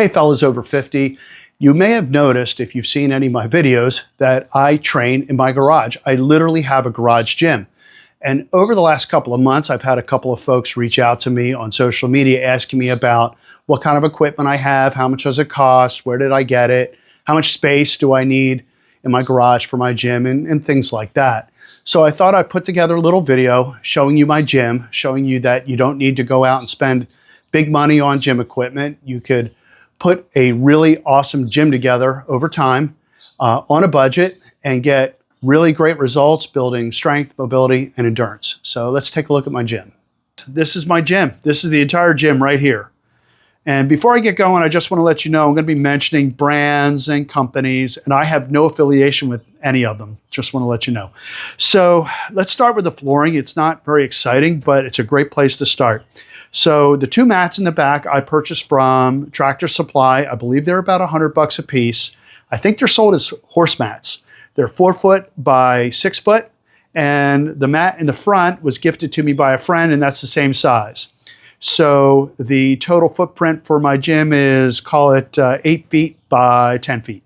Hey fellas over 50, you may have noticed if you've seen any of my videos that I train in my garage. I literally have a garage gym. And over the last couple of months, I've had a couple of folks reach out to me on social media asking me about what kind of equipment I have, how much does it cost, where did I get it, how much space do I need in my garage for my gym, and things like that. So I thought I'd put together a little video showing you my gym, showing you that you don't need to go out and spend big money on gym equipment. You could put a really awesome gym together over time on a budget and get really great results building strength, mobility, and endurance. So let's take a look at my gym. This is my gym. This is the entire gym right here. And before I get going, I just want to let you know I'm going to be mentioning brands and companies, and I have no affiliation with any of them. Just want to let you know. So let's start with the flooring. It's not very exciting, but it's a great place to start. So the two mats in the back I purchased from Tractor Supply. I believe they're about $100 a piece. I think they're sold as horse mats. They're 4 foot by 6 foot, and the mat in the front was gifted to me by a friend, and that's the same size. So the total footprint for my gym is, call it 8 feet by 10 feet,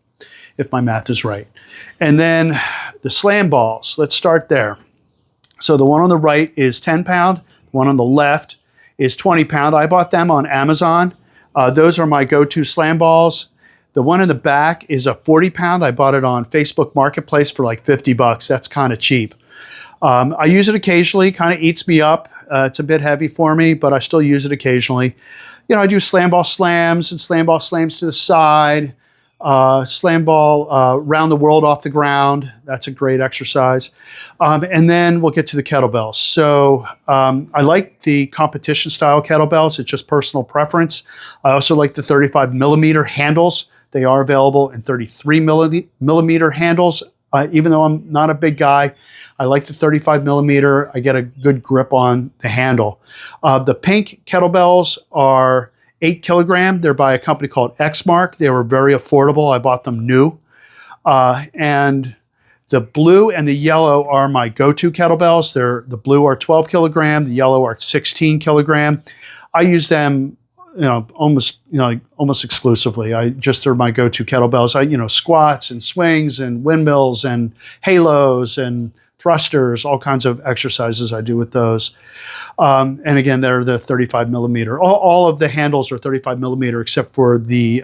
if my math is right. And then the slam balls, let's start there. So the one on the right is 10 pound, the one on the left is 20 pound. I bought them on Amazon. Those are my go-to slam balls. The one in the back is a 40 pound. I bought it on Facebook Marketplace for like 50 bucks. That's kind of cheap. I use it occasionally, kind of eats me up. It's a bit heavy for me, but I still use it occasionally. You know, I do slam ball slams and slam ball slams to the side, slam ball round the world off the ground. That's a great exercise. And then we'll get to the kettlebells. So I like the competition style kettlebells. It's just personal preference. I also like the 35 millimeter handles. They are available in 33 millimeter handles. Even though I'm not a big guy, I like the 35 millimeter. I get a good grip on the handle. The pink kettlebells are 8 kilogram. They're by a company called Xmark. They were very affordable. I bought them new. And the blue and the yellow are my go-to kettlebells. The blue are 12 kilogram. The yellow are 16 kilogram. I use them almost exclusively. They're my go-to kettlebells. Squats and swings and windmills and halos and thrusters, all kinds of exercises I do with those. And again, they're the 35 millimeter. All of the handles are 35 millimeter except for the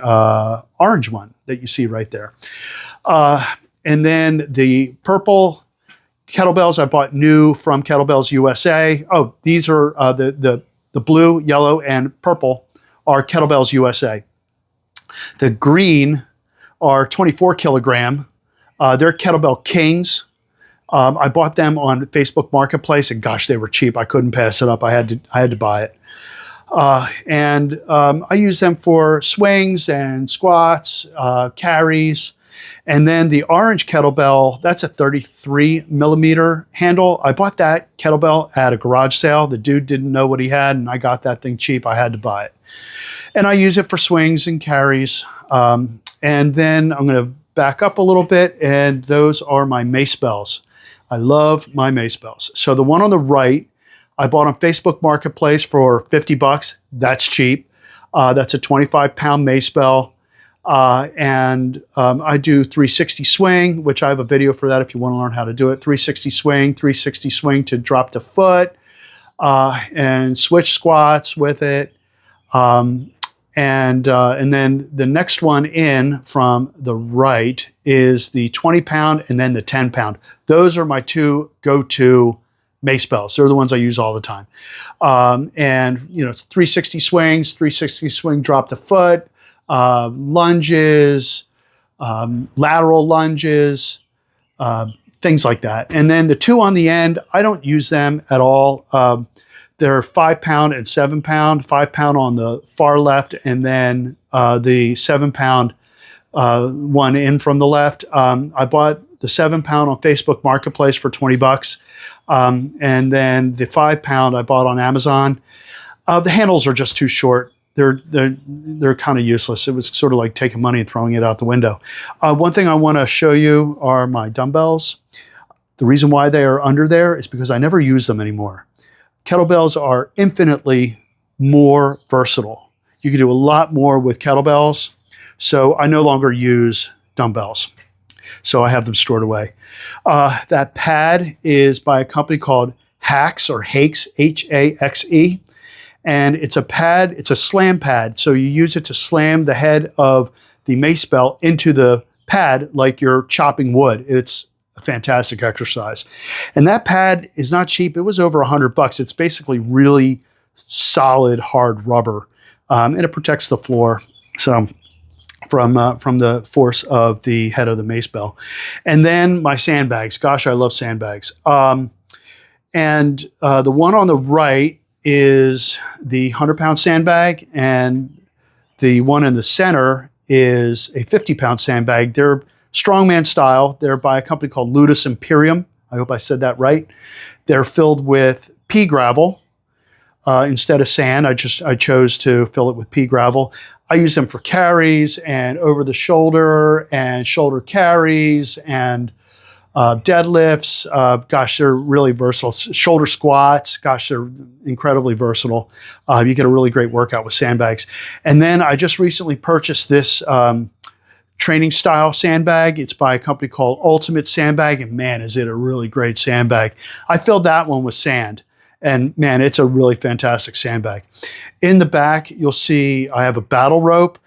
orange one that you see right there. And then the purple kettlebells I bought new from Kettlebells USA. Oh, these are the blue, yellow, and purple are Kettlebells USA. The green are 24 kilogram. They're Kettlebell Kings. I bought them on Facebook Marketplace, and gosh, they were cheap. I couldn't pass it up. I had to buy it. And I use them for swings and squats, carries. And then the orange kettlebell, that's a 33 millimeter handle. I bought that kettlebell at a garage sale. The dude didn't know what he had, and I got that thing cheap. I had to buy it. And I use it for swings and carries. And then I'm going to back up a little bit, and those are my Macebells. I love my Macebells. So the one on the right, I bought on Facebook Marketplace for 50 bucks. That's cheap. That's a 25 pound Macebell. And I do 360 swing, which I have a video for that if you want to learn how to do it. 360 swing to drop the foot, and switch squats with it. And then the next one in from the right is the 20 pound and then the 10 pound. Those are my two go-to Macebells. They're the ones I use all the time. And 360 swings, 360 swing, drop the foot, lunges, lateral lunges, things like that. And then the two on the end, I don't use them at all. They're 5 pound and 7 pound, 5 pound on the far left, and then the 7 pound one in from the left. I bought the 7 pound on Facebook Marketplace for 20 bucks. And then the 5 pound I bought on Amazon. The handles are just too short. They're kind of useless. It was sort of like taking money and throwing it out the window. One thing I want to show you are my dumbbells. The reason why they are under there is because I never use them anymore. Kettlebells are infinitely more versatile. You can do a lot more with kettlebells. So I no longer use dumbbells. So I have them stored away. That pad is by a company called Haxe or Haxe, H-A-X-E. And it's a pad, it's a slam pad. So you use it to slam the head of the Macebell into the pad like you're chopping wood. It's a fantastic exercise. And that pad is not cheap. It was over $100. It's basically really solid, hard rubber. And it protects the floor. So from the force of the head of the Macebell. And then my sandbags. Gosh, I love sandbags. And the one on the right is the 100-pound sandbag, and the one in the center is a 50-pound sandbag. They're Strongman style. They're by a company called Ludus Imperium. I hope I said that right. They're filled with pea gravel instead of sand. I chose to fill it with pea gravel. I use them for carries and over the shoulder and shoulder carries and deadlifts. Gosh, they're really versatile. Shoulder squats. Gosh, they're incredibly versatile. You get a really great workout with sandbags. And then I just recently purchased this training style sandbag. It's by a company called Ultimate Sandbag. And man, is it a really great sandbag. I filled that one with sand. And man, it's a really fantastic sandbag. In the back, you'll see I have a battle rope.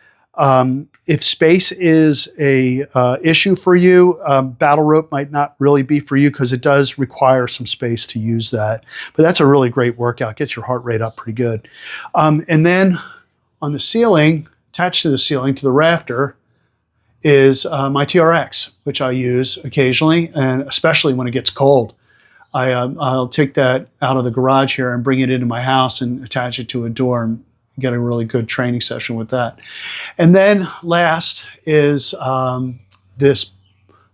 If space is a issue for you, battle rope might not really be for you because it does require some space to use that. But that's a really great workout. Gets your heart rate up pretty good. And then on the ceiling, attached to the ceiling, to the rafter, is my TRX, which I use occasionally, and especially when it gets cold. I'll take that out of the garage here and bring it into my house and attach it to a door and get a really good training session with that. And then last is this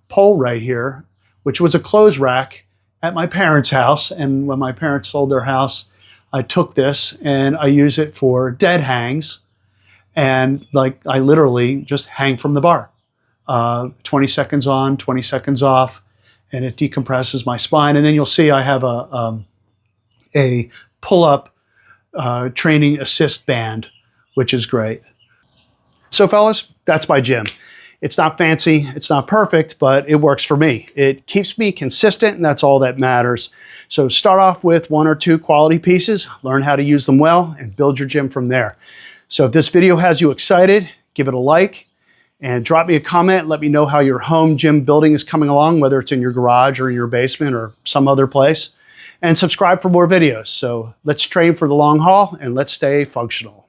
pole right here, which was a clothes rack at my parents' house. And when my parents sold their house, I took this and I use it for dead hangs. And like I literally just hang from the bar. 20 seconds on, 20 seconds off. And it decompresses my spine. And then you'll see I have a pull-up training assist band, which is great. So fellas, that's my gym. It's not fancy, it's not perfect, but it works for me. It keeps me consistent, and that's all that matters. So start off with 1 or 2 quality pieces, learn how to use them well, and build your gym from there. So if this video has you excited, give it a like. And drop me a comment. Let me know how your home gym building is coming along, whether it's in your garage or in your basement or some other place. And subscribe for more videos. So let's train for the long haul and let's stay functional.